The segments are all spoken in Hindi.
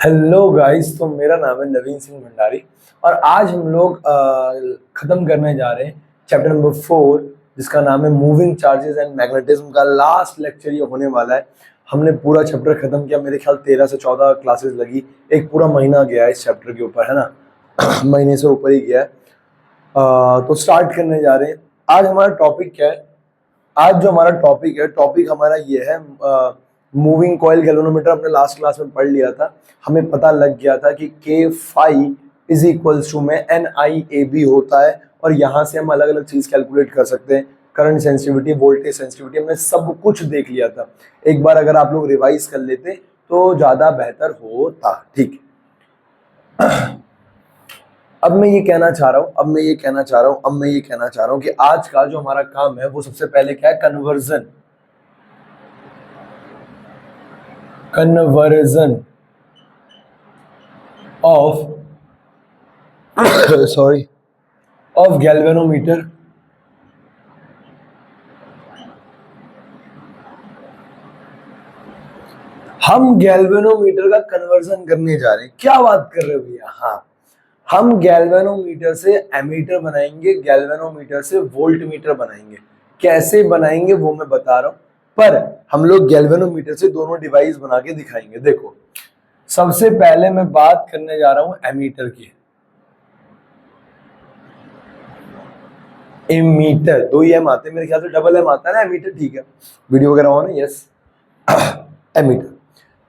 हेलो गाइस, तो मेरा नाम है नवीन सिंह भंडारी और आज हम लोग खत्म करने जा रहे हैं चैप्टर नंबर 4, जिसका नाम है मूविंग चार्जेस एंड मैग्नेटिज्म का लास्ट लेक्चर ये होने वाला है। हमने पूरा चैप्टर खत्म किया, मेरे ख्याल 13 से 14 क्लासेस लगी, एक पूरा महीना गया है इस चैप्टर के ऊपर, है ना। महीने से ऊपर ही गया है। तो स्टार्ट करने जा रहे हैं। आज हमारा टॉपिक क्या है? आज जो हमारा टॉपिक हमारा ये है, मूविंग कॉइल गैल्वेनोमीटर। हमने लास्ट क्लास में पढ़ लिया था, हमें पता लग गया था कि के फाई इज इक्वल्स टू में एन आई ए बी होता है, और यहाँ से हम अलग अलग चीज कैलकुलेट कर सकते हैं, करंट सेंसिटिविटी, वोल्टेज सेंसिटिविटी, हमने सब कुछ देख लिया था। एक बार अगर आप लोग रिवाइज कर लेते तो ज्यादा बेहतर होता। ठीक है। अब मैं ये कहना चाह रहा हूँ कि आज का जो हमारा काम है वो सबसे पहले क्या है? Conversion of sorry of galvanometer हम गैल्वेनोमीटर का कन्वर्जन करने जा रहे हैं। क्या बात कर रहे हो भैया? हाँ, हम गैल्वेनोमीटर से एमीटर बनाएंगे, गैल्वेनोमीटर से वोल्टमीटर बनाएंगे। कैसे बनाएंगे वो मैं बता रहा हूं, पर हम लोग गैल्वेनोमीटर से दोनों डिवाइस बना के दिखाएंगे। देखो, सबसे पहले मैं बात करने जा रहा हूं एमीटर की। एमीटर, दो ही एम आते हैं मेरे ख्याल से, डबल एम आता है ना एमीटर। ठीक है, वीडियो वगैरह ऑन है? यस। एमीटर,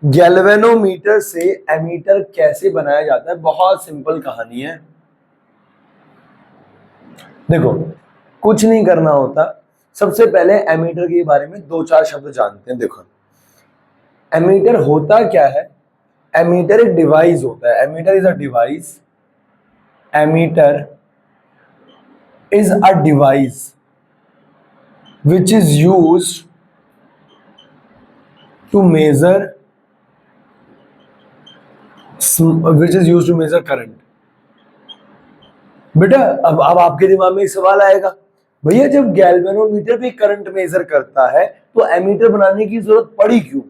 गैल्वेनोमीटर से एमीटर कैसे बनाया जाता है? बहुत सिंपल कहानी है। देखो, कुछ नहीं करना होता, सबसे पहले एमीटर के बारे में दो चार शब्द जानते हैं। देखो, एमीटर होता क्या है? एमीटर एक डिवाइस होता है। Ammeter is a device, ammeter is a device which is used to measure current. बेटा, अब आपके दिमाग में एक सवाल आएगा, भैया जब गैल्वेनोमीटर भी करंट मेजर करता है तो एमीटर बनाने की जरूरत पड़ी क्यों?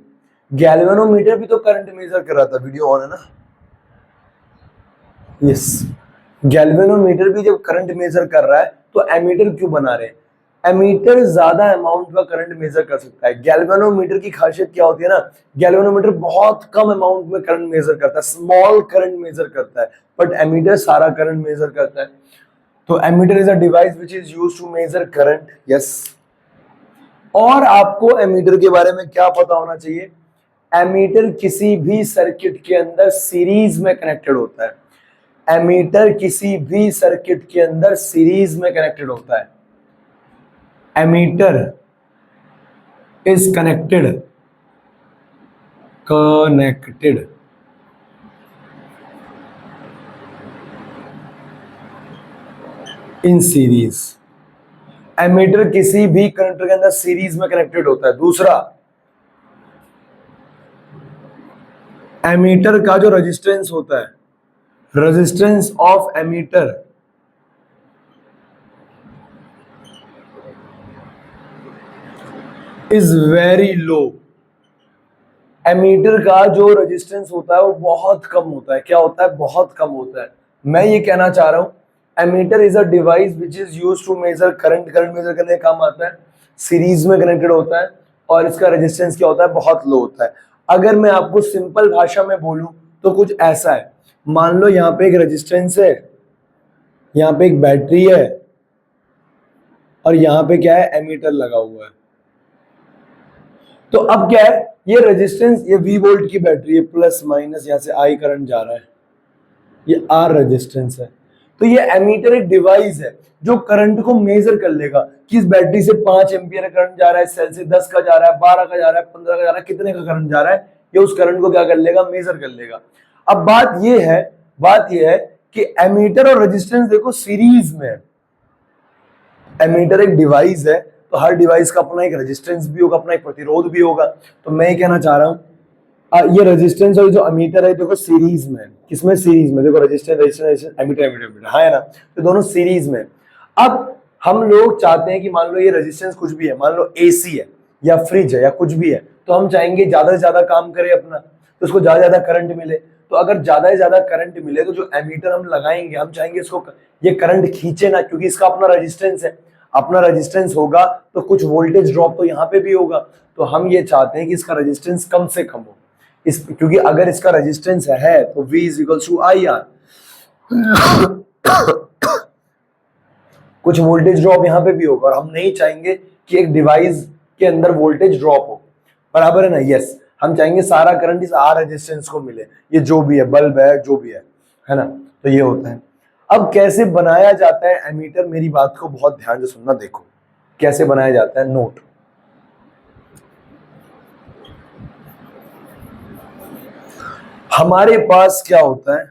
गैल्वेनोमीटर भी तो करंट मेजर कर रहा था। वीडियो ऑन है ना? यस। गैल्वेनोमीटर भी जब करंट मेजर कर रहा है तो एमीटर क्यों बना रहे हैं? एमीटर ज्यादा अमाउंट का करंट मेजर कर सकता है। गैल्वेनोमीटर की खासियत क्या होती है ना, गैल्वेनोमीटर बहुत कम अमाउंट में करंट मेजर करता है, स्मॉल करंट मेजर करता है, बट एमीटर सारा करंट मेजर करता है। तो ammeter is a device which is used to measure current. Yes. और आपको एमीटर के बारे में क्या पता होना चाहिए? एमीटर किसी भी सर्किट के अंदर सीरीज में कनेक्टेड होता है। एमीटर किसी भी सर्किट के अंदर सीरीज में कनेक्टेड होता है। Ammeter is connected in series। Ammeter किसी भी कंडक्टर के अंदर सीरीज में कनेक्टेड होता है। दूसरा, एमीटर का जो रेजिस्टेंस होता है, resistance of ammeter is very low. Ammeter का जो रेजिस्टेंस होता है वो बहुत कम होता है। क्या होता है? बहुत कम होता है। मैं ये कहना चाह रहा हूं, ammeter is a device which is used to measure current. Current measure करने का काम आता है, सीरीज में कनेक्टेड होता है, और इसका रेजिस्टेंस क्या होता है? बहुत लो होता है। अगर मैं आपको सिंपल भाषा में बोलूं तो कुछ ऐसा है, मान लो यहाँ पे एक रेजिस्टेंस है, यहाँ पे एक बैटरी है, और यहाँ पे क्या है? एमीटर लगा हुआ है। तो अब क्या है? ये रेजिस्टेंस, ये V वोल्ट की बैटरी है, प्लस माइनस यहाँ से I करंट जा रहा है, ये R रेजिस्टेंस है। तो ये एमीटर एक डिवाइस है जो करंट को मेजर कर लेगा कि इस बैटरी से 5 एम्पियर करंट जा रहा है, सेल से 10 का जा रहा है, 12 का जा रहा है, 15 का जा रहा है, कितने का करंट जा रहा है, ये उस करंट को क्या कर लेगा? मेजर कर लेगा। अब बात ये है कि एमीटर और रेजिस्टेंस देखो सीरीज में है। एमीटर एक डिवाइस है, तो हर डिवाइस का अपना एक रेजिस्टेंस भी होगा, अपना एक प्रतिरोध भी होगा। तो मैं ये कहना चाह रहा हूं, ये रेजिस्टेंस और जो एमीटर है देखो सीरीज में। किसमें? सीरीज में। देखो, रेजिस्टेंस एमीटर, हाँ है ना, तो दोनों सीरीज में। अब हम लोग चाहते हैं कि मान लो ये रेजिस्टेंस कुछ भी है, मान लो एसी है या फ्रिज है या कुछ भी है, तो तो हम चाहेंगे ज्यादा से ज्यादा काम करे अपना, तो उसको ज्यादा से ज्यादा करंट मिले। तो अगर ज्यादा से ज्यादा करंट मिले तो जो एमीटर हम लगाएंगे, हम चाहेंगे इसको ये करंट खींचे ना, क्योंकि इसका अपना रेजिस्टेंस है। अपना रेजिस्टेंस होगा तो कुछ वोल्टेज ड्रॉप तो यहाँ पे भी होगा। तो हम ये चाहते हैं कि इसका रेजिस्टेंस कम से कम हो, क्योंकि अगर इसका रेजिस्टेंस है तो V is equal to I R. कुछ वोल्टेज ड्रॉप यहाँ पे भी होगा, और हम नहीं चाहेंगे कि एक डिवाइस के अंदर वोल्टेज ड्रॉप हो, बराबर है ना। यस, हम चाहेंगे सारा करंट इस आर रेजिस्टेंस को मिले, ये जो भी है, बल्ब है, जो भी है ना। तो ये होता है। अब कैसे बनाया जाता है एमीटर, मेरी बात को बहुत ध्यान से सुनना। देखो कैसे बनाया जाता है, नोट। हमारे पास क्या होता है,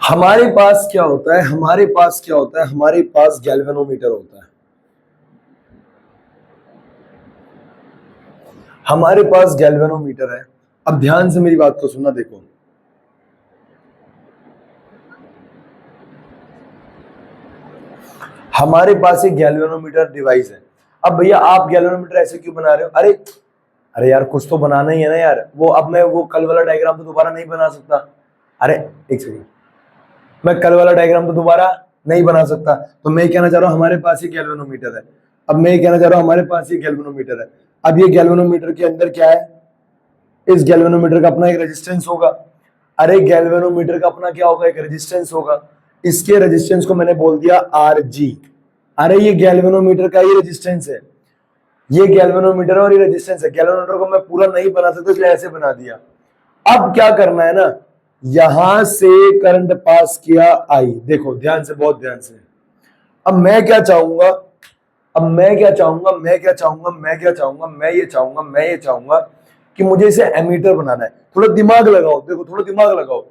हमारे पास क्या होता है, हमारे पास क्या होता है, हमारे पास गैल्वेनोमीटर होता है। हमारे पास गैल्वेनोमीटर है। अब ध्यान से मेरी बात को सुनना। देखो हमारे पास एक गैल्वेनोमीटर डिवाइस है। अब भैया आप गैल्वेनोमीटर ऐसे क्यों बना रहे हो? अरे अरे यार, कुछ तो बनाना ही है ना यार। वो अब मैं वो कल वाला डायग्राम तो दोबारा नहीं बना सकता। अरे एक सेकंड, मैं कल वाला डायग्राम तो दोबारा नहीं बना सकता। तो मैं कहना चाह रहा हूं हमारे पास ही गैल्वेनोमीटर है। अब मैं ये कहना चाह रहा हूं हमारे पास ही गैल्वेनोमीटर है। अब ये गैल्वेनोमीटर के अंदर क्या है, इस गैल्वेनोमीटर का अपना एक रेजिस्टेंस होगा। अरे गैल्वेनोमीटर का अपना क्या होगा, एक रेजिस्टेंस होगा। इसके रेजिस्टेंस को मैंने बोल दिया आर जी। अरे ये गैल्वेनोमीटर का ये रेजिस्टेंस है, ये गैल्वेनोमीटर और ये रेजिस्टेंस है। गैल्वेनोमीटर को मैं पूरा नहीं बना सकता, इसलिए ऐसे बना दिया। अब क्या करना है ना, यहां से करंट पास किया आई। देखो ध्यान से, बहुत ध्यान से। अब मैं क्या चाहूंगा, अब मैं क्या चाहूंगा, मैं क्या चाहूंगा, मैं क्या चाहूंगा, मैं ये चाहूंगा, मैं ये चाहूंगा कि मुझे इसे एमीटर बनाना है। थोड़ा दिमाग लगाओ, देखो थोड़ा दिमाग लगाओ।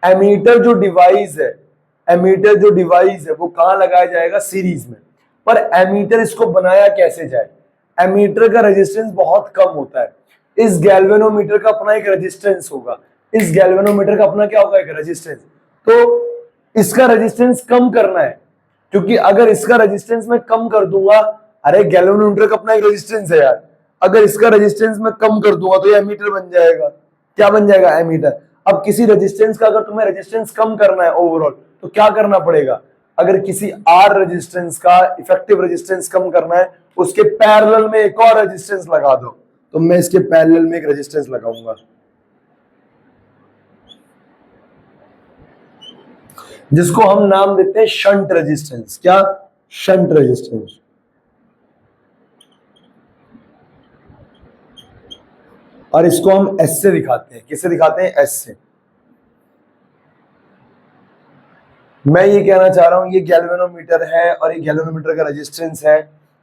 एमीटर जो डिवाइस है, एमीटर जो डिवाइस है वो कहां लगाया जाएगा, सीरीज में। पर एमीटर इसको बनाया कैसे जाए? एमीटर का रेजिस्टेंस बहुत कम होता है। इस गैल्वेनोमीटर का अपना एक रेजिस्टेंस होगा, इस गैल्वेनोमीटर का अपना क्या होगा, एक रेजिस्टेंस। तो इसका रेजिस्टेंस कम करना है, क्योंकि अगर इसका रेजिस्टेंस मैं कम कर दूंगा, अरे गैल्वेनोमीटर का अपना एक रेजिस्टेंस है यार, अगर इसका रेजिस्टेंस मैं कम कर दूंगा तो ये एमीटर बन जाएगा। क्या बन जाएगा, एमीटर। अब किसी रेजिस्टेंस का अगर तुम्हें रेजिस्टेंस कम करना है ओवरऑल, तो क्या करना पड़ेगा? अगर किसी आर रेजिस्टेंस का इफेक्टिव रेजिस्टेंस कम करना है, उसके पैरेलल में एक और रेजिस्टेंस लगा दो। तो मैं इसके पैरेलल में एक रेजिस्टेंस लगाऊंगा, जिसको हम नाम देते हैं शंट रेजिस्टेंस। क्या, शंट रेजिस्टेंस। और इसको हम एस से दिखाते हैं। किससे दिखाते हैं, एस से। मैं ये कहना चाह रहा हूं ये गैल्वेनोमीटर है और ये गैल्वेनोमीटर का रेजिस्टेंस है।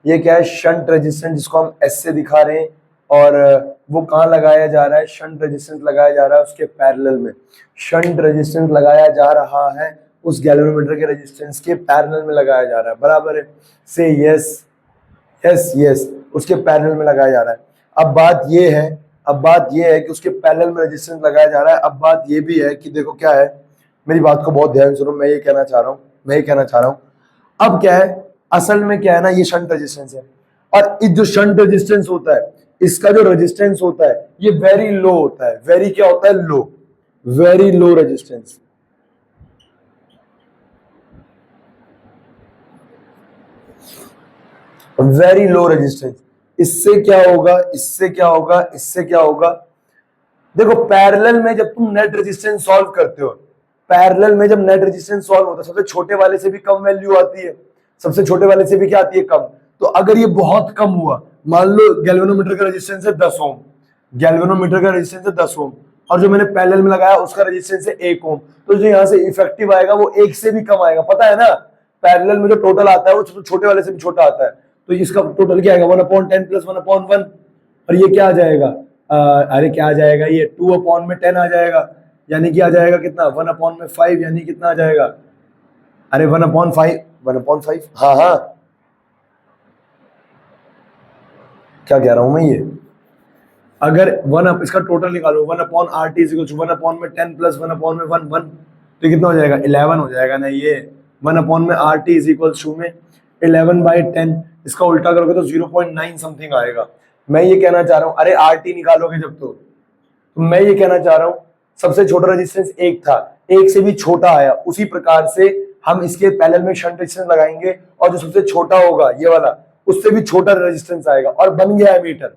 ये क्या है, शंट रेजिस्टेंस, जिसको हम एस से दिखा रहे हैं। और वो कहां लगाया जा रहा है, शंट रेजिस्टेंस लगाया जा रहा है उसके पैरेलल में। शंट रेजिस्टेंस लगाया जा रहा है उस गैल्वेनोमीटर के रेजिस्टेंस के पैरेलल में लगाया जा रहा है, बराबर है। से यस, यस यस, उसके पैरेलल में लगाया जा रहा है। अब बात ये है, अब बात ये है कि उसके पैरेलल में रेजिस्टेंस लगाया जा रहा है। अब बात ये भी है कि देखो क्या है, मेरी बात को बहुत ध्यान सुनो। मैं ये कहना चाह रहा हूं, मैं ये कहना चाह रहा हूं, अब क्या है, असल में क्या है ना, ये शंट रेजिस्टेंस है। और इस जो शंट रेजिस्टेंस होता है, इसका जो रेजिस्टेंस होता है ये वेरी लो होता है। वेरी क्या होता है, low, very low resistance. Very low resistance. इससे क्या होगा, इससे क्या होगा, इससे क्या होगा? देखो पैरेलल में जब तुम नेट रेजिस्टेंस सॉल्व करते हो, पैरेलल में जब नेट रेजिस्टेंस सॉल्व होता है, सबसे छोटे वाले से भी कम वैल्यू आती है, सबसे छोटे वाले से भी क्या आती है, कम। तो अगर ये बहुत कम हुआ, मान लो गैल्वेनोमीटर का रेजिस्टेंस है 10 ओम, गैल्वेनोमीटर का रेजिस्टेंस है 10 ओम, और जो मैंने पैरेलल में लगाया उसका रेजिस्टेंस है 1 ओम, तो जो यहाँ से इफेक्टिव आएगा वो 1 से भी कम आएगा। पता है ना, पैरेलल में जो टोटल आता है वो छोटे वाले से भी छोटा आता है। तो इसका टोटल क्या आएगा, 1/10 प्लस 1/1। और ये क्या आ जाएगा, अरे क्या आ जाएगा, ये 2/10 आ जाएगा, यानी कि आ जाएगा कितना, 1/5, यानी कितना आ जाएगा, अरे 1/5, 1/5। हाँ हाँ, क्या कह रहा हूं मैं, ये अगर वन अप इसका टोटल निकालो, 1/RT is equal to 1/10 plus 1/1 तो कितना हो जाएगा 11 हो जाएगा ना। ये 1/RT इज इक्वल टू में 11/10, इसका उल्टा करोगे तो 0.9 समथिंग आएगा। मैं ये कहना चाह रहा हूँ, अरे RT निकालोगे जब तो मैं ये कहना चाह रहा हूँ सबसे छोटा रेजिस्टेंस एक था, एक से भी छोटा आया, उसी प्रकार से हम इसके पैरेलल में शंट रेजिस्टेंस लगाएंगे और जो सबसे छोटा होगा ये वाला उससे भी छोटा रेजिस्टेंस आएगा और बन गया एमीटर।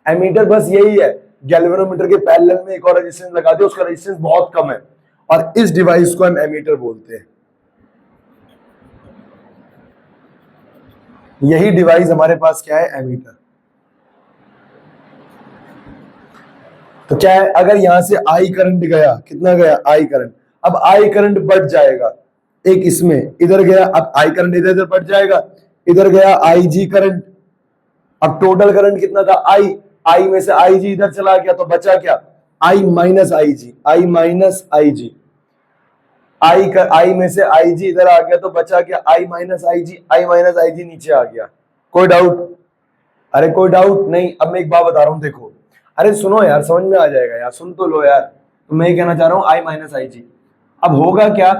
एमीटर बस यही है, गैल्वेनोमीटर के पैरेलल में एक और रेजिस्टेंस लगा दे, उसका रेजिस्टेंस बहुत कम है और इस डिवाइस को हम एमीटर बोलते हैं। यही डिवाइस हमारे पास क्या है, एमीटर। तो क्या है, अगर यहां से आई करंट गया, कितना गया आई करंट, अब आई करंट बढ़ जाएगा, एक इसमें इधर गया, अब आई करंट इधर इधर बढ़ जाएगा, इधर गया आई जी करंट, अब टोटल करंट कितना था आई में से आई जी इधर चला गया तो बचा क्या, आई minus I ji, I minus I जी, आई में से आई जी इधर आ गया तो बचा क्या, आई minus I ji, I minus I जी नीचे आ गया। कोई डाउट? अरे कोई डाउट नहीं। अब मैं एक बात बता रहा हूं, देखो, अरे सुनो यार, समझ में आ जाएगा यार, सुन तो लो यार। तो मैं ये कहना चाह रहा हूं आई माइनस आई जी, अब होगा क्या,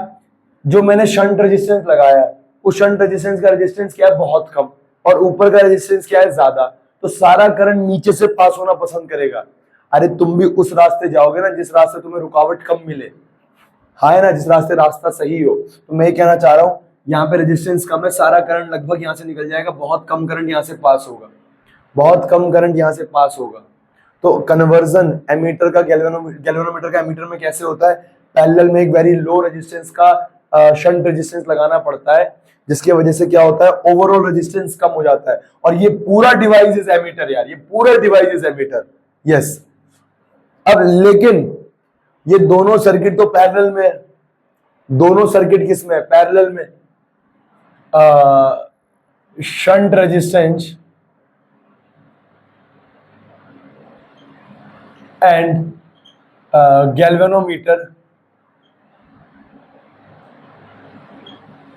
जो मैंने शंट रेजिस्टेंस लगाया उस शंट रेजिस्टेंस का रेजिस्टेंस क्या है, बहुत कम, और ऊपर का रेजिस्टेंस क्या है, ज्यादा, तो सारा करंट नीचे से पास होना पसंद करेगा। अरे तुम भी उस रास्ते जाओगे ना जिस रास्ते तुम्हें रुकावट कम मिले, हाँ है ना, जिस रास्ते रास्ता सही हो। तो मैं कहना चाह रहा हूँ यहाँ पे रेजिस्टेंस कम है, सारा करंट लगभग यहाँ से निकल जाएगा, बहुत कम करंट यहाँ से पास होगा, बहुत कम करंट यहाँ से पास होगा। तो कन्वर्जन एमीटर का गैल्वेनोमीटर का एमीटर में कैसे होता है, पैरेलल में एक वेरी लो रेजिस्टेंस का शंट रेजिस्टेंस लगाना पड़ता है, जिसकी वजह से क्या होता है, ओवरऑल रेजिस्टेंस कम हो जाता है। और ये पूरा डिवाइस इज एमीटर यार, ये पूरा डिवाइस इज एमीटर। यस, अब लेकिन ये दोनों सर्किट तो पैरेलल में है, दोनों सर्किट किस में है, पैरेलल में। Shunt resistance and galvanometer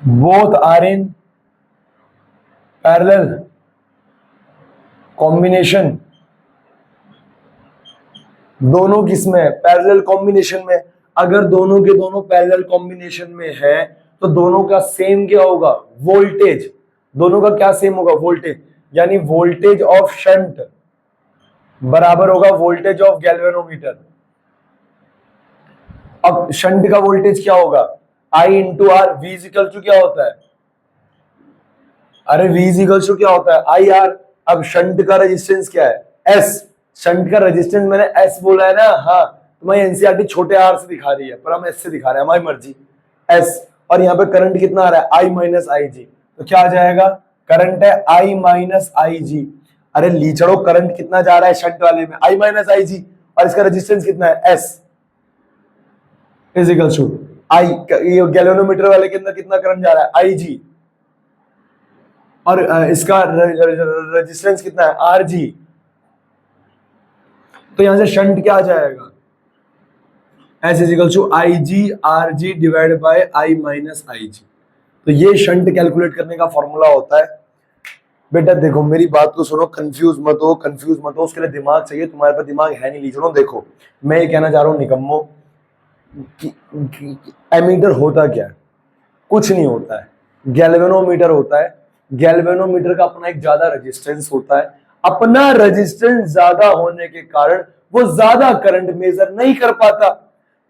both are in parallel combination, दोनों किसमें है, पैरेलल कॉम्बिनेशन में। अगर दोनों के दोनों पैरेलल कॉम्बिनेशन में है तो दोनों का सेम क्या होगा, वोल्टेज, दोनों का क्या सेम होगा, वोल्टेज, यानी वोल्टेज ऑफ शंट बराबर होगा वोल्टेज ऑफ गैल्वेनोमीटर। अब शंट का वोल्टेज क्या होगा, I into R, V equal to क्या होता है, अरे वी इक्वल टू क्या होता है, आई आर। अब शंट का रेजिस्टेंस क्या है, एस, शंट का रेजिस्टेंस मैंने एस बोला है ना, हाँ, तुम्हारी एनसीईआरटी छोटे आर से दिखा रही है पर हम एस से दिखा रहे हैं, हमारी मर्जी, एस। और यहाँ पे करंट कितना आ रहा है, आई माइनस आई जी, तो क्या आ जाएगा, करंट है आई माइनस आई जी। अरे लीचड़ो, करंट कितना जा रहा है शंट वाले में, आई माइनस आई जी, और इसका रेजिस्टेंस कितना है, S is equal to I, galvanometer वाले के अंदर कितना करंट जा रहा है, आई जी, और इसका रेजिस्टेंस कितना है, आर जी। तो यहां से शंट क्या आ जाएगा, S is equal to I G R G divide by I minus I G. तो ये शंट कैलकुलेट करने का फॉर्मूला होता है। बेटा देखो, मेरी बात को सुनो, कंफ्यूज मत हो, कंफ्यूज मत हो, उसके लिए दिमाग चाहिए, तुम्हारे पास दिमाग है नहीं लीचड़ो। देखो मैं ये कहना चाह रहा हूँ निकम्मो, एमीटर होता क्या है, कुछ नहीं होता है, गैल्वेनोमीटर होता है। गैल्वेनोमीटर का अपना एक ज्यादा रेजिस्टेंस होता है, अपना रेजिस्टेंस ज्यादा होने के कारण वो ज्यादा करंट मेजर नहीं कर पाता,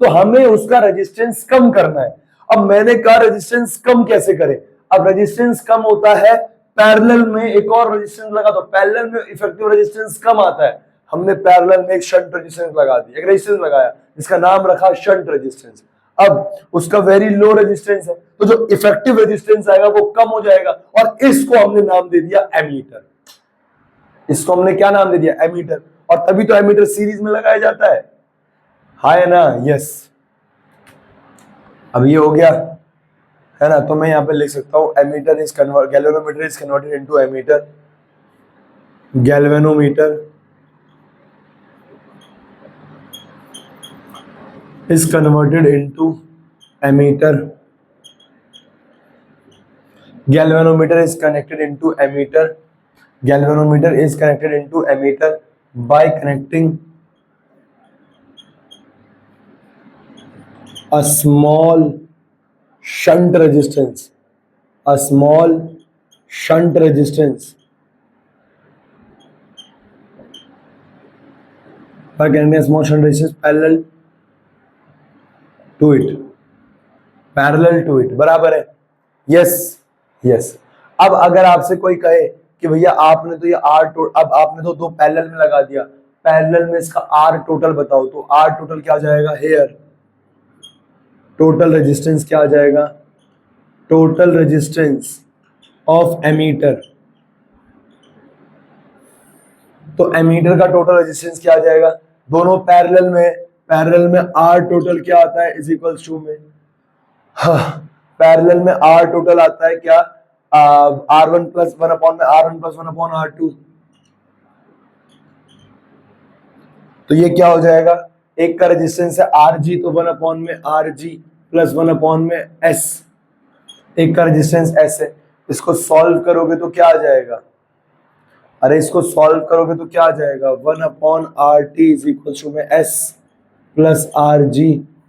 तो हमें उसका रेजिस्टेंस कम करना है। अब मैंने कहा रेजिस्टेंस कम कैसे करें, अब रेजिस्टेंस कम होता है पैरेलल में एक और रेजिस्टेंस लगा दो, पैरेलल में इफेक्टिव रेजिस्टेंस कम आता है, हमने पैरेलल में एक शंट रेजिस्टेंस लगा दी, एक रेजिस्टेंस लगाया जिसका नाम रखा शंट रेजिस्टेंस। अब उसका वेरी लो रेजिस्टेंस है तो जो इफेक्टिव रेजिस्टेंस आएगा वो कम हो जाएगा, और इसको हमने नाम दे दिया एमीटर। इसको हमने क्या नाम दे दिया, एमीटर। और तभी तो एमीटर सीरीज में लगाया जाता है, हाँ है ना, यस। अब ये हो गया है ना, तो मैं यहां पे लिख सकता हूं ammeter is convert, galvanometer is converted into ammeter, galvanometer is converted into ammeter, galvanometer is connected into ammeter, galvanometer is connected into ammeter, by connecting a small shunt resistance, a small shunt resistance by connecting a small shunt resistance to it, parallel to it, बराबर है, यस यस। अब अगर आपसे कोई कहे कि भैया आपने तो ये आर अब आपने तो दो पैरेलल में लगा दिया, पैरेलल में इसका आर टोटल बताओ, तो आर टोटल क्या आ जाएगा, हेयर टोटल रेजिस्टेंस क्या आ जाएगा, टोटल रेजिस्टेंस ऑफ एमीटर, तो एमीटर का टोटल रेजिस्टेंस क्या आ जाएगा, दोनों पैरेलल में आर टोटल क्या आता है इज इक्वल्स टू में, पैरेलल में आर टोटल आता है क्या, R one plus one upon में R one plus one upon R two, तो ये क्या हो जाएगा, एक का रेजिस्टेंस है आर जी, तो वन अपॉन में R G plus one upon में एस, एक का रेजिस्टेंस एस है, इसको सॉल्व करोगे तो क्या आ जाएगा, अरे इसको सॉल्व करोगे तो क्या आ जाएगा, one upon R T is equal to में S plus R G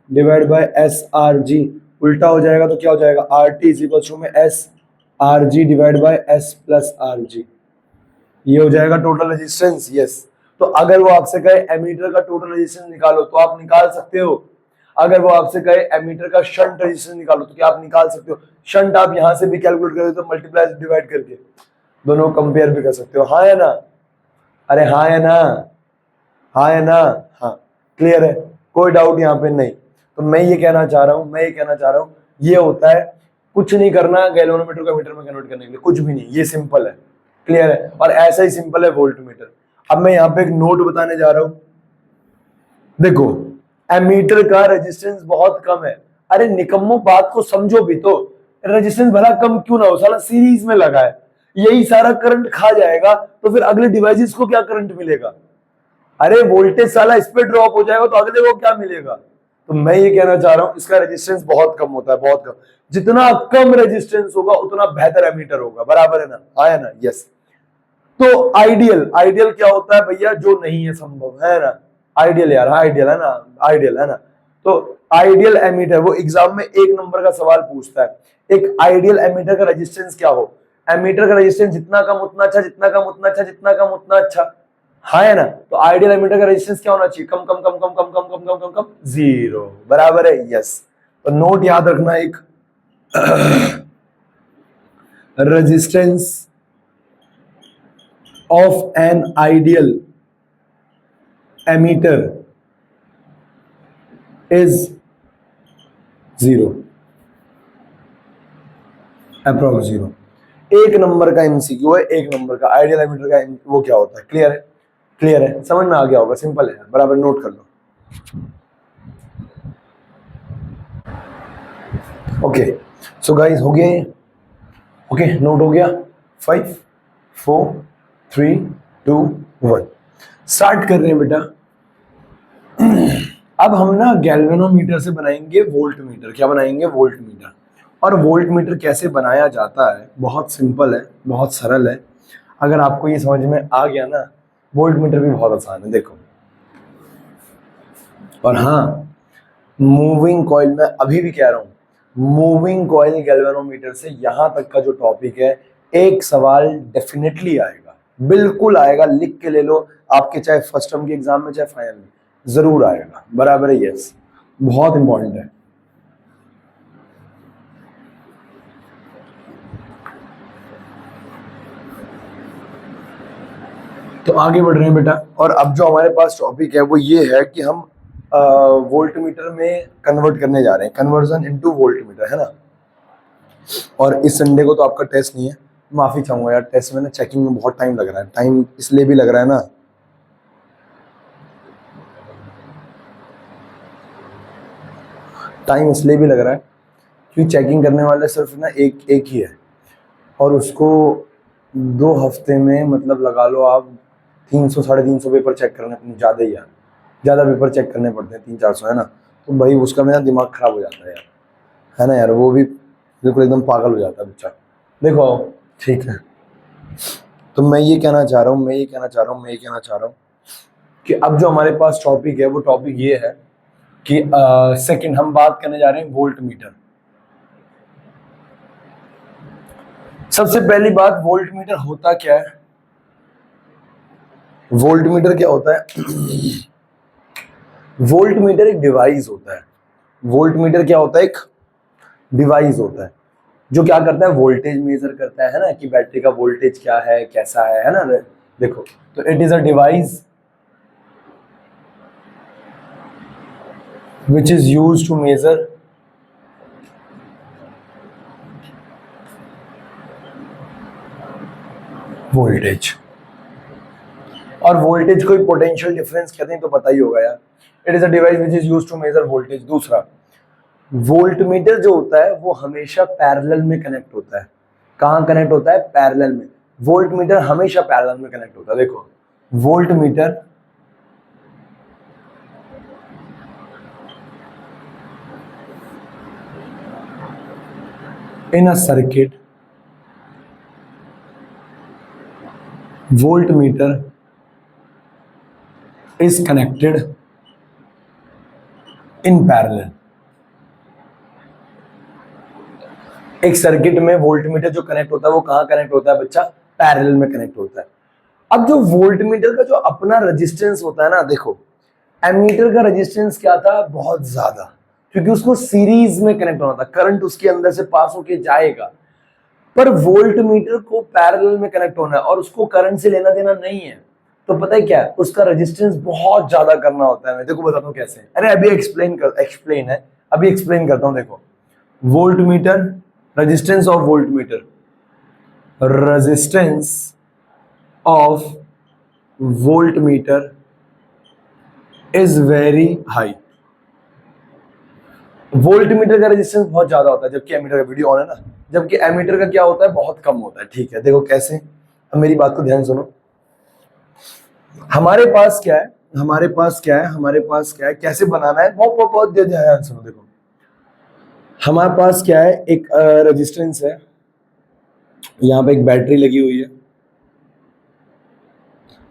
divide by S R G, उल्टा हो जाएगा तो क्या हो जाएगा, R T is equal to में S R G divide by S plus R G, ये हो जाएगा टोटल रेजिस्टेंस, यस। तो अगर वो आपसे कहे एमीटर का टोटल रेजिस्टेंस निकालो तो आप निकाल सकते हो, अगर वो आपसे कहे एमीटर का शंट रेजिस्टेंस निकालो तो क्या आप निकाल सकते हो, शंट आप यहां से भी कैलकुलेट कर सकते हो, मल्टीप्लाई डिवाइड करके दोनों कंपेयर भी कर सकते हो, हाँ या ना, अरे हाँ या ना, हाँ या ना, हाँ क्लियर है, कोई डाउट यहाँ पे नहीं। तो मैं ये कहना चाह रहा हूँ ये होता है, कुछ नहीं करना गैल्वेनोमीटर को मीटर में कन्वर्ट करने के लिए, कुछ भी नहीं, ये सिंपल है, क्लियर है, और ऐसा ही सिंपल है वोल्टमीटर। अब मैं यहाँ पे एक नोट बताने जा रहा हूं, देखो एमीटर का रेजिस्टेंस बहुत कम है, अरे निकम्मो बात को समझो भी तो, रेजिस्टेंस भला कम क्यों ना हो, साला सीरीज में लगा है, यही सारा करंट खा जाएगा तो फिर अगले डिवाइसेस को क्या करंट मिलेगा, अरे वोल्टेज साला इस पे ड्रॉप हो जाएगा तो अगले को क्या मिलेगा। तो मैं ये कहना चाह रहा हूं इसका रेजिस्टेंस बहुत कम होता है, बहुत कम, जितना कम रेजिस्टेंस होगा उतना बेहतर एमीटर होगा, बराबर है ना, आया ना, यस। तो आइडियल क्या होता है भैया, जो नहीं है संभव, है ना, आइडियल यार, आइडियल है ना, आइडियल है ना, तो आइडियल एमीटर, वो एग्जाम में एक नंबर का सवाल पूछता है, एक आइडियल एमीटर का रेजिस्टेंस क्या हो, एमीटर का रेजिस्टेंस जितना कम उतना अच्छा, जितना कम उतना अच्छा, जितना कम उतना अच्छा, हाँ है ना, तो आइडियल एमीटर का रेजिस्टेंस क्या होना चाहिए, कम कम कम कम कम कम कम कम कम कम जीरो, बराबर है, यस। तो नोट याद रखना, एक resistance of an ideal emitter is zero, approx zero, एक नंबर का एमसीक्यू है, एक नंबर का आइडियल एमीटर का वो क्या होता है, क्लियर है, क्लियर है, समझ में आ गया होगा, सिंपल है, बराबर, नोट कर लो। ओके सो गाइस, हो गया ये, ओके नोट हो गया, 5 4 3 2 1 स्टार्ट कर रहे हैं बेटा। अब हम ना गैल्वेनोमीटर से बनाएंगे वोल्ट मीटर, क्या बनाएंगे, वोल्ट मीटर। और वोल्ट मीटर कैसे बनाया जाता है, बहुत सिंपल है, बहुत सरल है, अगर आपको ये समझ में आ गया ना, वोल्ट मीटर भी बहुत आसान है, देखो। और हाँ, मूविंग कॉइल, मैं अभी भी कह रहा हूं, मूविंग कॉइल गैल्वेनोमीटर से यहां तक का जो टॉपिक है, एक सवाल डेफिनेटली आएगा, बिल्कुल आएगा, लिख के ले लो, आपके चाहे फर्स्ट टर्म के एग्जाम में चाहे फाइनल में, जरूर आएगा, बराबर है, यस, बहुत इंपॉर्टेंट है। तो आगे बढ़ रहे हैं बेटा, और अब जो हमारे पास टॉपिक है वो ये है कि हम वोल्ट मीटर में कन्वर्ट करने जा रहे हैं, कन्वर्जन इनटू वोल्ट मीटर, है ना। और इस संडे को तो आपका टेस्ट नहीं है, माफी चाहूंगा यार, टेस्ट में ना चेकिंग में बहुत टाइम लग रहा है, टाइम इसलिए भी लग रहा है ना, टाइम इसलिए भी लग रहा है क्योंकि चेकिंग करने वाले सिर्फ ना एक ही है, और उसको 2 हफ्ते में मतलब लगा लो आप 300 350 पेपर चेक करने, ज़्यादा ही यार, ज़्यादा पेपर चेक करने पड़ते हैं, 300-400, है ना। तो भाई उसका मेरा दिमाग खराब हो जाता है यार, है ना यार, वो भी बिल्कुल एकदम पागल हो जाता है बच्चा। देखो ठीक है, तो मैं ये कहना चाह रहा हूँ कि अब जो हमारे पास टॉपिक है वो टॉपिक ये है कि सेकंड हम बात करने जा रहे हैं वोल्ट मीटर। सबसे पहली बात, वोल्ट मीटर होता क्या है? वोल्ट मीटर क्या होता है? वोल्ट मीटर एक डिवाइस होता है। वोल्ट मीटर क्या होता है? एक डिवाइस होता है जो क्या करता है, वोल्टेज मेजर करता है ना, कि बैटरी का वोल्टेज क्या है, कैसा है ना। देखो, तो it is a device which is used to measure voltage. और वोल्टेज को पोटेंशियल डिफरेंस कहते हैं, तो पता ही होगा यार। It is a device which is used to measure voltage. दूसरा, वोल्टमीटर जो होता है वो हमेशा पैरेलल में कनेक्ट होता है। कहां कनेक्ट होता है? पैरेलल में। वोल्टमीटर हमेशा पैरेलल में कनेक्ट होता है। देखो, voltmeter in a circuit, voltmeter is connected in parallel। एक सर्किट में वोल्टमीटर जो कनेक्ट होता है वो कहां कनेक्ट होता है बच्चा? पैरेलल में कनेक्ट होता है। अब जो वोल्टमीटर का जो अपना रेजिस्टेंस होता है ना, देखो, एमीटर का रेजिस्टेंस क्या था? बहुत ज्यादा, क्योंकि उसको सीरीज में कनेक्ट होना था, करंट उसके अंदर से पास होके जाएगा। पर वोल्टमीटर को पैरेलल में कनेक्ट होना है और उसको करंट से लेना देना नहीं है, तो पता है क्या है? उसका रेजिस्टेंस बहुत ज्यादा करना होता है। मैं देखो बताता हूँ कैसे। अरे अभी एक्सप्लेन है, अभी एक्सप्लेन करता हूँ। देखो, voltmeter, resistance of voltmeter, resistance of voltmeter is very high. Voltmeter का रेजिस्टेंस बहुत ज्यादा होता है, जबकि एमीटर का, वीडियो ऑन है ना, जबकि एमीटर का क्या होता है? बहुत कम होता है। ठीक है, देखो कैसे। अब मेरी बात को ध्यान सुनो। हमारे पास क्या है, हमारे पास क्या है, हमारे पास क्या है, कैसे बनाना है, बहुत बहुत बहुत ध्यान सुनो। देखो, हमारे पास क्या है, एक रेजिस्टेंस है, यहाँ पे एक बैटरी लगी हुई है,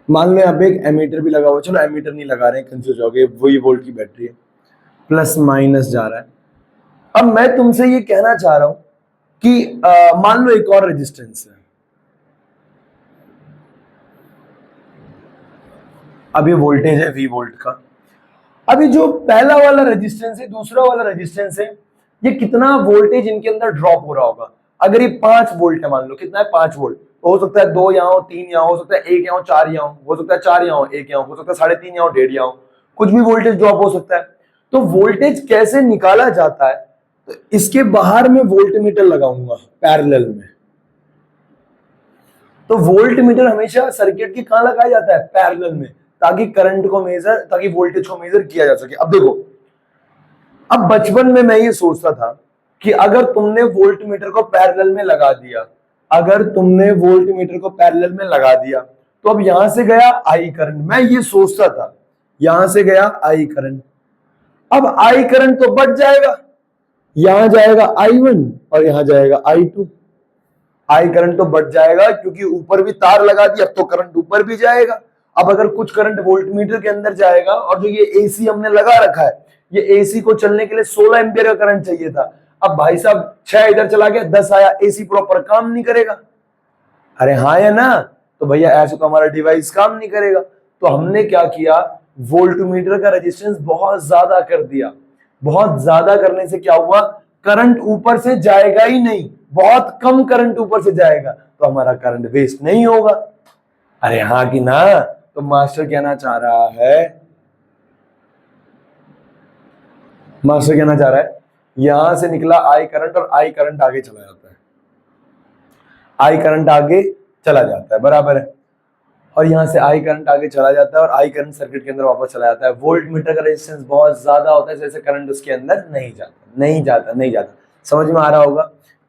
मान लो यहाँ पे एक एमीटर भी लगा हुआ है। चलो एमीटर नहीं लगा रहे हैं, कंफ्यूज हो गए, वही वोल्ट की बैटरी है, प्लस माइनस जा रहा है। अब मैं तुमसे ये कहना चाह रहा हूं कि मान लो एक और रेजिस्टेंस है, अब ये वोल्टेज है V वोल्ट का। अभी जो पहला वाला रेजिस्टेंस है, दूसरा वाला रेजिस्टेंस है, ये कितना वोल्टेज इनके अंदर ड्रॉप हो रहा होगा? अगर ये 5 वोल्ट है, मान लो कितना है? 5 वोल्ट। तो हो सकता है 2 यहाँ हो, 3 यहाँ हो सकता है, 1 यहाँ हो, 4 यहाँ हो सकता है, 4 यहाँ हो, 1 यहाँ हो सकता है, 3.5 यहाँ हो, 1.5 यहाँ हो, कुछ भी वोल्टेज ड्रॉप हो सकता है। तो वोल्टेज कैसे निकाला जाता है? तो इसके बाहर में वोल्टमीटर लगाऊंगा पैरेलल में। तो वोल्टमीटर हमेशा सर्किट के कहां लगाया जाता है? पैरेलल में, ताकि करंट को मेजर, ताकि वोल्टेज को मेजर किया जा सके। अब देखो, अब बचपन में मैं ये सोचता था कि अगर तुमने वोल्टमीटर को पैरेलल में लगा दिया, अगर तुमने वोल्टमीटर को पैरेलल में लगा दिया, तो अब यहां से गया आई करंट। मैं ये सोचता था, यहां से गया आई करंट, अब आई करंट तो बढ़ जाएगा, यहां जाएगा I1 और यहां जाएगा I2। आई करंट तो बढ़ जाएगा क्योंकि ऊपर भी तार लगा दिया, तो करंट ऊपर भी जाएगा। अब अगर कुछ करंट वोल्टमीटर के अंदर जाएगा, और जो ये एसी हमने लगा रखा है, ये एसी को चलने के लिए 16 एम्पियर का करंट चाहिए था। अब भाई साहब 6 इधर चला गया, 10 आया, एसी प्रॉपर काम नहीं करेगा। अरे हाँ या ना? तो भैया ऐसे तो हमारा डिवाइस काम नहीं करेगा। तो हमने क्या किया, वोल्टमीटर का रेजिस्टेंस बहुत ज्यादा कर दिया। बहुत ज्यादा करने से क्या हुआ? करंट ऊपर से जाएगा ही नहीं, बहुत कम करंट ऊपर से जाएगा, तो हमारा करंट वेस्ट नहीं होगा। अरे हाँ कि ना? तो मास्टर कहना चाह रहा है, मास्टर कहना चाह रहा है, यहां से निकला आई करंट और आई करंट आगे चला जाता है, आई करंट आगे चला जाता है, बराबर है। और यहां से आई करंट आगे चला जाता है और आई करंट सर्किट के अंदर वापस चला जाता है। वोल्टमीटर का रेजिस्टेंस बहुत ज्यादा होता है, जैसे करंट उसके अंदर नहीं जाता, नहीं जाता। समझ में आ रहा होगा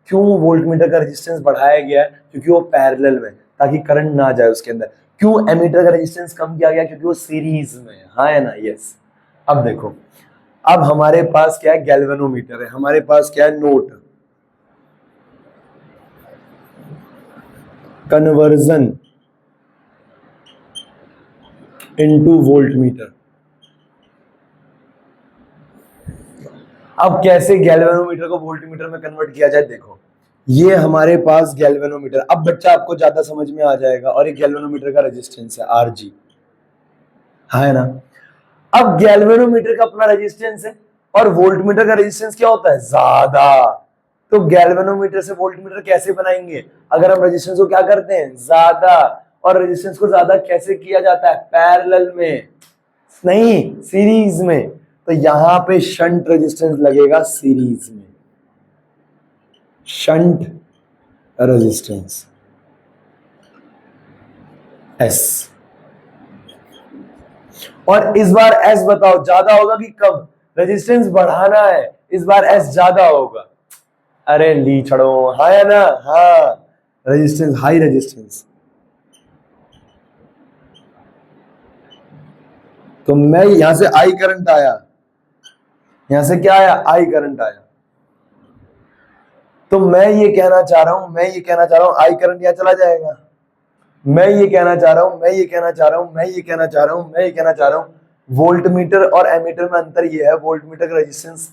क्यों वोल्टमीटर का रेजिस्टेंस बढ़ाया गया है? क्योंकि वो पैरेलल में, ताकि करंट ना जाए उसके अंदर। क्यों एमीटर का रेजिस्टेंस कम किया गया? क्योंकि वो सीरीज में है। हाँ है ना? यस। अब देखो, अब हमारे पास क्या है? गैल्वेनोमीटर है। हमारे पास क्या है? Note, conversion into volt meter. अब कैसे गैल्वेनोमीटर को वोल्ट मीटर में कन्वर्ट किया जाए, देखो ये हमारे पास गैल्वेनोमीटर, अब बच्चा आपको ज्यादा समझ में आ जाएगा, और ये गैल्वेनोमीटर का रेजिस्टेंस है आरजी, है ना। अब गैल्वेनोमीटर का अपना रेजिस्टेंस है और वोल्टमीटर का रेजिस्टेंस क्या होता है, ज्यादा। तो गैल्वेनोमीटर से वोल्टमीटर कैसे बनाएंगे, अगर हम रेजिस्टेंस को क्या करते हैं, ज्यादा, और रेजिस्टेंस को ज्यादा कैसे किया जाता है, पैरेलल में, नहीं सीरीज में। तो यहां पे शंट रेजिस्टेंस लगेगा सीरीज में, शंट रेजिस्टेंस एस। और इस बार एस बताओ ज्यादा होगा कि कम, रेजिस्टेंस बढ़ाना है, इस बार एस ज्यादा होगा। अरे ली छड़ो, हाँ या ना, हाँ रेजिस्टेंस, हाई रेजिस्टेंस। तो मैं यहां से आई करंट आया, यहां से क्या आया, आई करंट आया। तो मैं ये कहना चाह रहा हूं, मैं ये कहना चाह रहा हूं, आई करंट यहां चला जाएगा। मैं ये कहना चाह रहा हूं, मैं ये कहना चाह रहा हूं, मैं ये कहना चाह रहा हूं, मैं ये कहना चाह रहा हूं, वोल्टमीटर और एमीटर में अंतर ये है, वोल्टमीटर का रेजिस्टेंस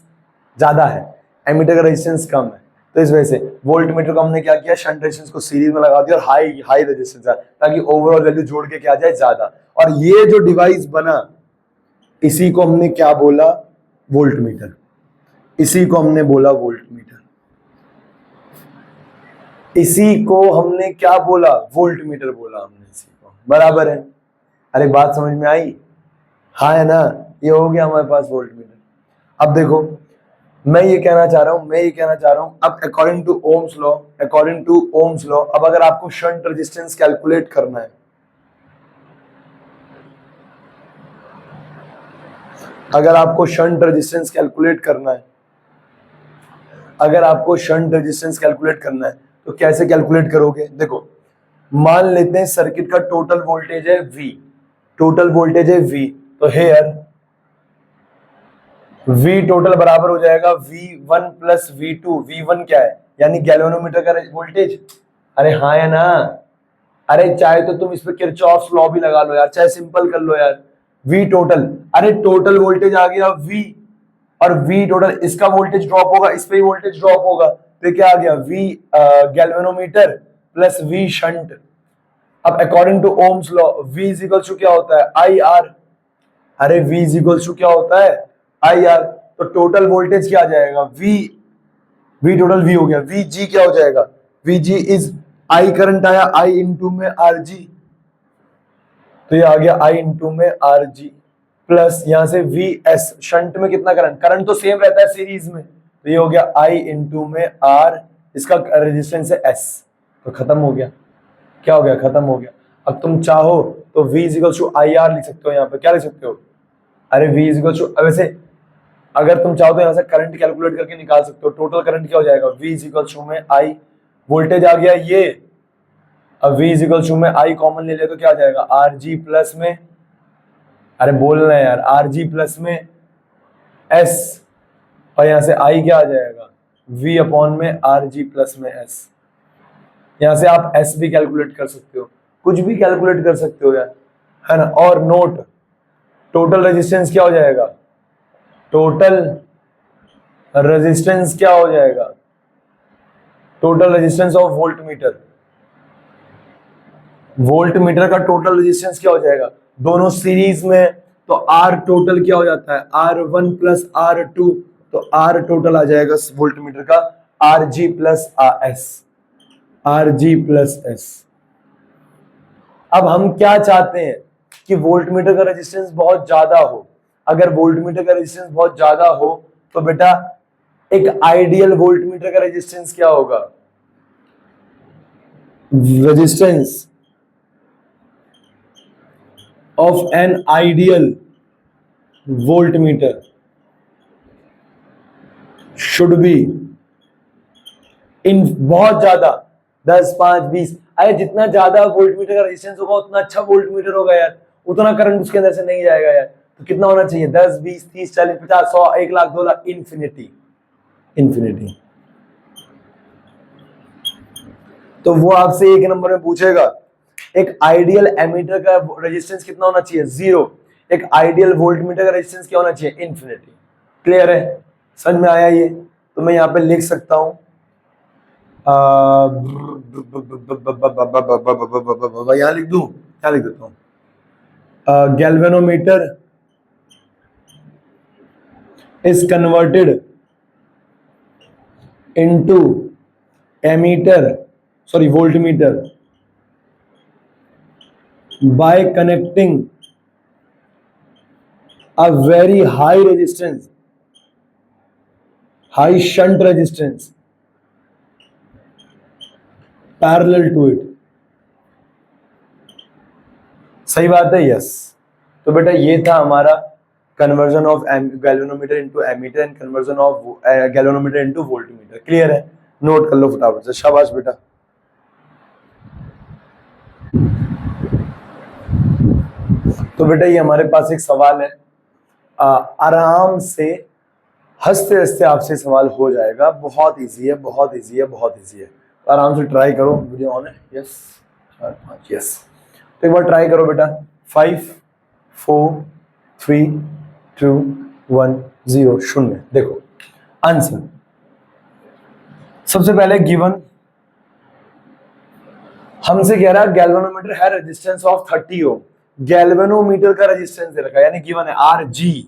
ज्यादा है, एमीटर का रेजिस्टेंस कम है। तो इस वजह से वोल्टमीटर को हमने क्या किया, शंट रेजिस्टेंस को सीरीज में लगा दिया और हाई हाई रेजिस्टेंस है, ताकि ओवरऑल वैल्यू जोड़ के क्या जाए, ज्यादा। और ये जो डिवाइस बना, इसी को हमने क्या बोला, वोल्टमीटर। इसी को हमने बोला वोल्टमीटर, इसी को हमने क्या बोला, वोल्टमीटर बोला हमने इसी को, बराबर है। अरे बात समझ में आई, हाँ है ना, ये हो गया हमारे पास वोल्टमीटर। अब देखो मैं ये कहना चाह रहा हूं, मैं ये कहना चाह रहा हूं, अब according to Ohm's law, according to Ohm's law, अब अगर आपको शंट रेजिस्टेंस कैलकुलेट करना है, अगर आपको शंट रेजिस्टेंस कैलकुलेट करना है, अगर आपको शंट रेजिस्टेंस कैलकुलेट करना है, तो कैसे कैलकुलेट करोगे, देखो मान लेते हैं सर्किट का टोटल वोल्टेज है V, टोटल वोल्टेज है V, तो हेयर V टोटल बराबर हो जाएगा V1 प्लस V2। V1 क्या है, यानी गैल्वेनोमीटर का वोल्टेज। अरे हाँ या ना, अरे चाहे तो तुम इस पे किरचॉफ्स लॉ भी लगा लो यार, चाहे सिंपल कर लो यार। V टोटल, अरे टोटल वोल्टेज आ गया V, और V टोटल, इसका वोल्टेज ड्रॉप होगा, इस पे ही वोल्टेज ड्रॉप होगा, तो क्या आ गया, V galvanometer plus V shunt. अब according to Ohm's law V is equal to क्या होता है, IR। अरे V इज इक्वल टू क्या होता है, IR। तो टोटल वोल्टेज क्या आ जाएगा, V टोटल V हो गया, VG क्या हो जाएगा, VG इज I करंट आया, I इंटू में RG, तो ये आ गया I इंटू में RG, प्लस यहां से VS, शंट में कितना करंट, करंट तो सेम रहता है सीरीज में, तो ये हो गया I इंटू में R, इसका रेजिस्टेंस है S, तो खत्म हो गया, क्या हो गया, खत्म हो गया। अब तुम चाहो तो V is equal to IR लिख सकते हो, यहाँ पे क्या लिख सकते हो, अरे V इज इक्वल टू, वैसे अगर तुम चाहो तो यहाँ से करंट कैलकुलेट करके निकाल सकते हो, टोटल करंट क्या हो जाएगा, V इज इक्वल टू में I, वोल्टेज आ गया ये, अब V इज इक्वल टू में I कॉमन ले ले तो क्या आ जाएगा, RG प्लस में, अरे बोलना है यार, RG प्लस में S, और यहां से I क्या आ जाएगा, V अपॉन में RG प्लस में S। यहां से आप S भी कैलकुलेट कर सकते हो, कुछ भी कैलकुलेट कर सकते हो यार, है ना। और नोट, टोटल रेजिस्टेंस क्या हो जाएगा, टोटल रेजिस्टेंस क्या हो जाएगा, total resistance of voltmeter, voltmeter का टोटल रेजिस्टेंस क्या हो जाएगा, दोनों सीरीज में, तो R टोटल क्या हो जाता है, R1 प्लस R2, तो R टोटल आ जाएगा वोल्टमीटर का RG plus S, RG plus S। अब हम क्या चाहते हैं कि वोल्टमीटर का रेजिस्टेंस बहुत ज्यादा हो, अगर वोल्टमीटर का रेजिस्टेंस बहुत ज्यादा हो तो बेटा एक आइडियल वोल्टमीटर का रेजिस्टेंस क्या होगा, resistance of an ideal voltmeter should be in, बहुत ज्यादा 10, 5, 20, अरे जितना ज्यादा वोल्टमीटर का रेजिस्टेंस होगा उतना अच्छा वोल्टमीटर होगा यार, उतना करंट उसके अंदर से नहीं जाएगा यार। तो कितना होना चाहिए, 10, 20, 30, 40, 50, 100, 1 लाख, 2 लाख, इंफिनिटी, इंफिनिटी। तो वो आपसे एक नंबर में पूछेगा एक आइडियल एमीटर का रेजिस्टेंस कितना होना चाहिए? 0। एक आइडियल वोल्टमीटर का रेजिस्टेंस क्या होना चाहिए? इन्फिनिटी। क्लियर है? समझ में आया ये? तो मैं यहाँ पे लिख सकता हूं यहाँ लिख दूं, क्या लिख देता हूं? Galvanometer is converted into voltmeter by connecting a very high resistance, high shunt resistance parallel to it। सही बात है? यस। तो बेटा ये था हमारा conversion of galvanometer into ammeter and conversion of galvanometer into voltmeter. Clear है? नोट कर लो फटाफट से। शाबाश बेटा। तो बेटा ये हमारे पास एक सवाल है, आराम से हंसते हंसते आपसे सवाल हो जाएगा। बहुत इजी है, बहुत इजी है, बहुत इजी है। तो आराम से ट्राई करो। वीडियो ऑन है? Yes, 4 5 yes. तो एक बार ट्राई करो बेटा। 5 4 3 2 1 0 0। देखो आंसर सबसे पहले गिवन हमसे कह रहा है गैल्वेनोमीटर है रेजिस्टेंस ऑफ 30 ओम। गैल्वेनोमीटर का रेजिस्टेंस दे रखा है, यानी गिवन है आरजी।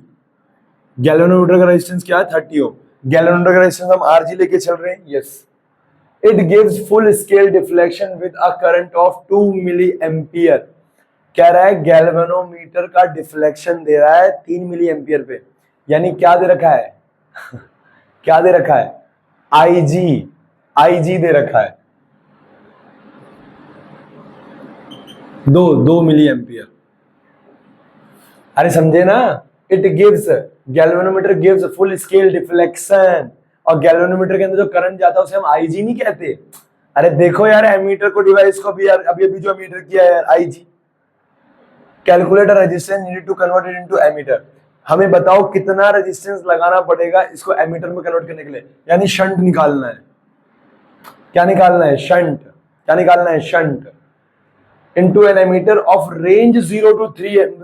गैल्वेनोमीटर का रेजिस्टेंस क्या है? 30 ओम। गैल्वेनोमीटर का रेजिस्टेंस हम आरजी लेके चल रहे हैं। Yes. It gives full scale deflection with a current of 2 milliampere. कह रहा है गैल्वेनोमीटर का डिफ्लेक्शन दे रहा है 3 मिली एम्पियर पे, यानी क्या दे रखा है? क्या दे रखा है? आईजी। आईजी दे रखा है 2 मिली एम्पियर। अरे समझे ना? It gives, galvanometer gives full scale deflection, और गैल्वेनोमीटर के अंदर जो करंट जाता है उसे हम आईजी नहीं कहते। अरे देखो यार, एमीटर को डिवाइस को भी यार अभी जो एमीटर किया है यार, IG. Calculate resistance needed to convert it into ammeter. हमें बताओ कितना रेजिस्टेंस लगाना पड़ेगा इसको एमीटर में कन्वर्ट करने के लिए, यानी शंट निकालना है। क्या निकालना है? शंट। क्या निकालना है? Shunt into an ammeter of range 0 to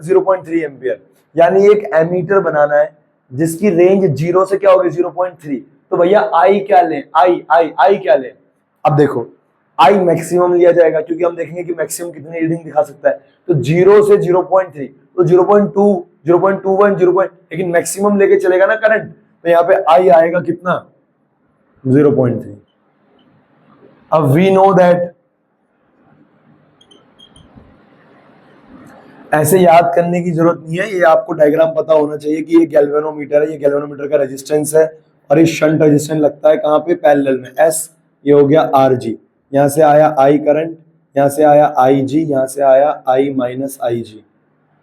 0.3 ampere. यानी एक एमीटर बनाना है जिसकी रेंज 0 से क्या होगी? 0.3। तो भैया आई क्या लें? आई क्या लें? अब देखो आई मैक्सिमम लिया जाएगा, क्योंकि हम देखेंगे कि मैक्सिमम कितनी रीडिंग दिखा सकता है। तो 0 से 0.3, तो 0.2 0.21 0. लेकिन मैक्सिमम लेके चलेगा ना करंट, तो यहाँ पे आई आएगा कितना? 0.3। अब वी नो दैट, ऐसे याद करने की जरूरत नहीं है, ये आपको डायग्राम पता होना चाहिए कि ये गैल्वेनोमीटर है, ये गैल्वेनोमीटर का रेजिस्टेंस है, और ये शंट रेजिस्टेंस लगता है कहाँ पे? पैरेलल में। एस, ये हो गया आर जी। यहाँ से आया आई करंट, यहाँ से आया आई जी, यहाँ से आया आई माइनस आई जी।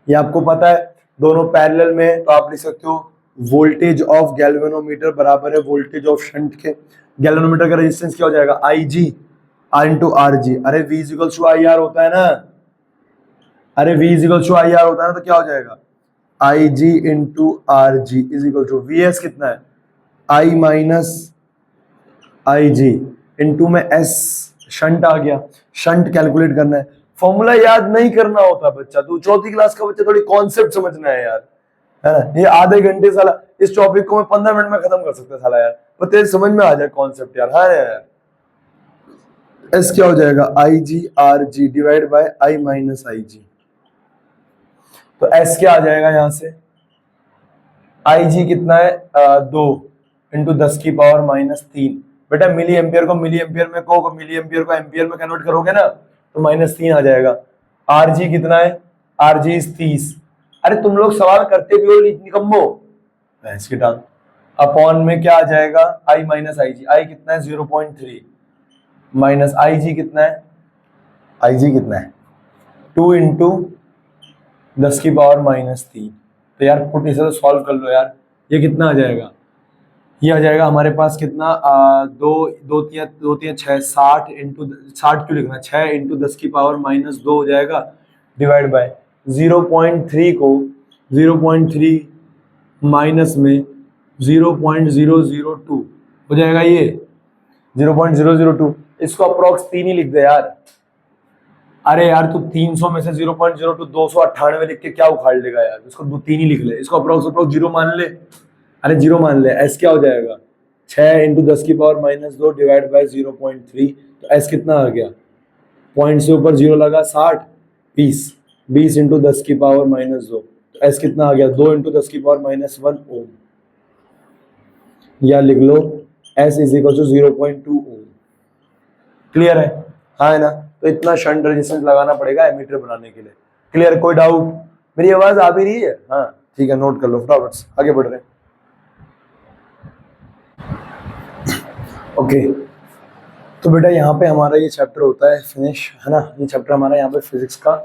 ये आपको पता है, दोनों पैरेलल में। तो आप लिख सकते हो वोल्टेज ऑफ गैल्वेनोमीटर बराबर है वोल्टेज ऑफ शंट के। गैल्वेनोमीटर का रेजिस्टेंस क्या हो जाएगा? I G R into R G. अरे V equals to I R होता है ना, अरे V equal to I R होता है ना, तो क्या हो जाएगा? I G into R G is equal to V S कितना है? I minus I G into में एस शंट आ गया। शंट कैलकुलेट करना है, फॉर्मूला याद नहीं करना होता बच्चा। तू चौथी क्लास का बच्चा, थोड़ी कॉन्सेप्ट समझना है यार, है ना? ये आधे घंटे साला इस टॉपिक को मैं 15 मिनट में खत्म कर सकता साला यार, पर तेरे समझ में आ जाए कॉन्सेप्ट यार। हाँ यार, एस क्या हो जाएगा? I G R G divide by I minus I G. तो S क्या आ जाएगा यहाँ से? आई जी कितना है? 2 इंटू 10 की पावर माइनस 3। बेटा मिली एम्पियर को मिली एम्पियर में मिली एम्पियर को एम्पियर में कन्वर्ट करोगे ना, तो -3 आ जाएगा। आर जी कितना है? R G 30। अरे तुम लोग सवाल करते भी हो निकम्बो, भैंस की टांग। अपॉन में क्या आ जाएगा? आई माइनस आई जी। आई कितना है? 0.3 माइनस आई जी कितना है? आई जी कितना है? 2 इंटू 10 की पावर -3। तो यार पुट इसे तो सॉल्व कर लो यार। ये कितना आ जाएगा? ये आ जाएगा हमारे पास कितना? 2 3 6 60 इंटू 60 क्यों लिखना? 6 इंटू 10 की पावर -2 हो जाएगा डिवाइड बाय 0.3 को 0.3 माइनस में 0.002 हो जाएगा। ये 0.002, इसको अप्रोक्स 3 ही लिख दे यार। अरे यार तू 300 में से 0.02 298 लिख के क्या उखाड़ लेगा यार, इसको दो तीन ही लिख ले, इसको अप्रोक्स जीरो मान ले। अरे जीरो मान ले, एस क्या हो जाएगा 6 इंटू 10⁻², डिवाइड बाय 0.3, तो एस कितना आ गया, पॉइंट से ऊपर जीरो लगा 60, 20 इंटू 10⁻², तो एस कितना आ गया 2 इंटू 10⁻⁻1 ओम, या लिख लो S is equal to 0.2 ohm. Clear है, हाँ है ना। तो इतना शंट रेजिस्टेंस लगाना पड़ेगा एमीटर बनाने के लिए। क्लियर, कोई डाउट? मेरी आवाज आ भी रही है? हाँ ठीक है, नोट कर लो फटाफट, आगे बढ़ रहे हैं। ओके तो बेटा यहाँ पे हमारा ये चैप्टर होता है फिनिश, है ना। ये चैप्टर हमारा यहाँ पे फिजिक्स का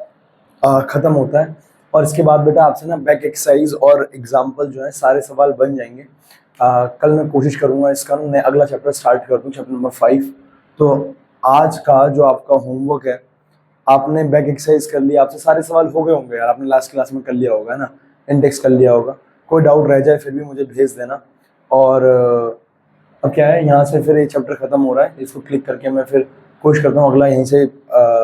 खत्म होता है। और इसके बाद बेटा आपसे ना बैक एक्सरसाइज और एग्जाम्पल जो है सारे सवाल बन जाएंगे। कल मैं कोशिश करूंगा इसका मैं अगला चैप्टर स्टार्ट कर दूं, चैप्टर नंबर 5। तो आज का जो आपका होमवर्क है, आपने बैक एक्सरसाइज कर लिया, आपसे सारे सवाल हो गए होंगे यार, आपने लास्ट क्लास में कर लिया होगा, है ना, इंडेक्स कर लिया होगा। कोई डाउट रह जाए फिर भी मुझे भेज देना। और अब क्या है, यहाँ से फिर ये चैप्टर खत्म हो रहा है, इसको क्लिक करके मैं फिर कोशिश करता हूँ अगला यहीं से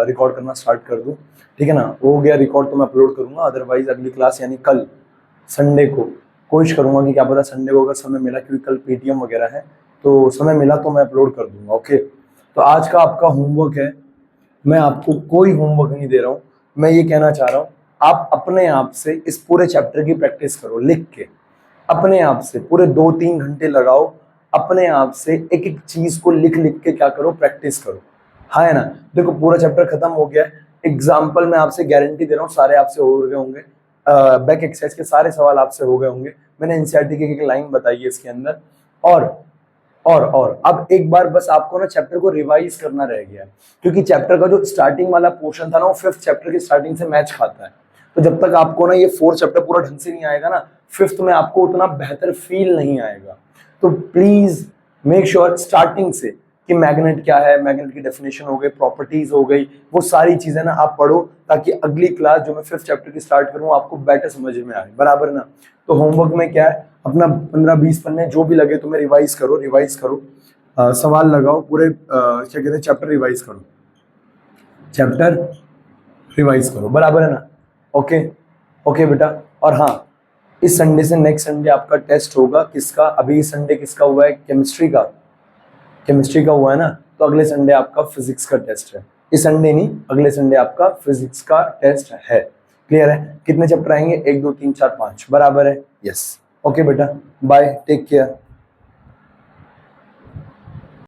रिकॉर्ड करना स्टार्ट कर दूँ, ठीक है ना। वो हो गया रिकॉर्ड तो मैं अपलोड करूँगा, अदरवाइज अगली क्लास यानी कल संडे को कोशिश करूँगा कि क्या पता संडे को अगर समय मिला, क्योंकि कल पेटीएम वगैरह है, तो समय मिला तो मैं अपलोड कर दूँगा। ओके, तो आज का आपका होमवर्क है, मैं आपको कोई होमवर्क नहीं दे रहा हूँ, मैं ये कहना चाह रहा हूँ आप अपने आप से इस पूरे चैप्टर की प्रैक्टिस करो, लिख के अपने आप से पूरे 2-3 घंटे लगाओ, अपने आप से एक एक चीज को लिख लिख के क्या करो, प्रैक्टिस करो, हाँ है ना। देखो पूरा चैप्टर खत्म हो गया है, एग्जाम्पल मैं आपसे गारंटी दे रहा हूँ सारे आपसे हो गए होंगे, बैक एक्सरसाइज के सारे सवाल आपसे हो गए होंगे, मैंने एनसीईआरटी की एक लाइन बताई है इसके अंदर। और अब एक बार बस आपको ना चैप्टर को रिवाइज करना रह गया, क्योंकि चैप्टर का जो स्टार्टिंग वाला पोर्शन था ना, वो 5th चैप्टर की स्टार्टिंग से मैच खाता है। तो जब तक आपको ना ये 4th चैप्टर पूरा ढंग से नहीं आएगा ना, 5th में आपको उतना बेहतर फील नहीं आएगा। तो प्लीज मेक श्योर स्टार्टिंग से कि मैग्नेट क्या है, मैग्नेट की डेफिनेशन हो गई, प्रॉपर्टीज हो गई, वो सारी चीजें ना आप पढ़ो, ताकि अगली क्लास जो मैं 5th चैप्टर की स्टार्ट करूँ आपको बेटर समझ में आए, बराबर ना। तो होमवर्क में क्या है, अपना 15-20 पन्ने जो भी लगे तुम्हें रिवाइज करो, सवाल लगाओ, पूरे क्या कहते हैं चैप्टर रिवाइज करो, बराबर है ना। ओके बेटा। और हाँ, इस संडे से नेक्स्ट संडे आपका टेस्ट होगा, किसका, अभी इस संडे किसका हुआ है, केमिस्ट्री का हुआ है ना, तो अगले संडे आपका फिजिक्स का टेस्ट है। इस संडे नहीं, अगले संडे आपका फिजिक्स का टेस्ट है। क्लियर है? कितने चैप्टर आएंगे, 1 2 3 4 5, बराबर है, यस। ओके बेटा, बाय, टेक केयर।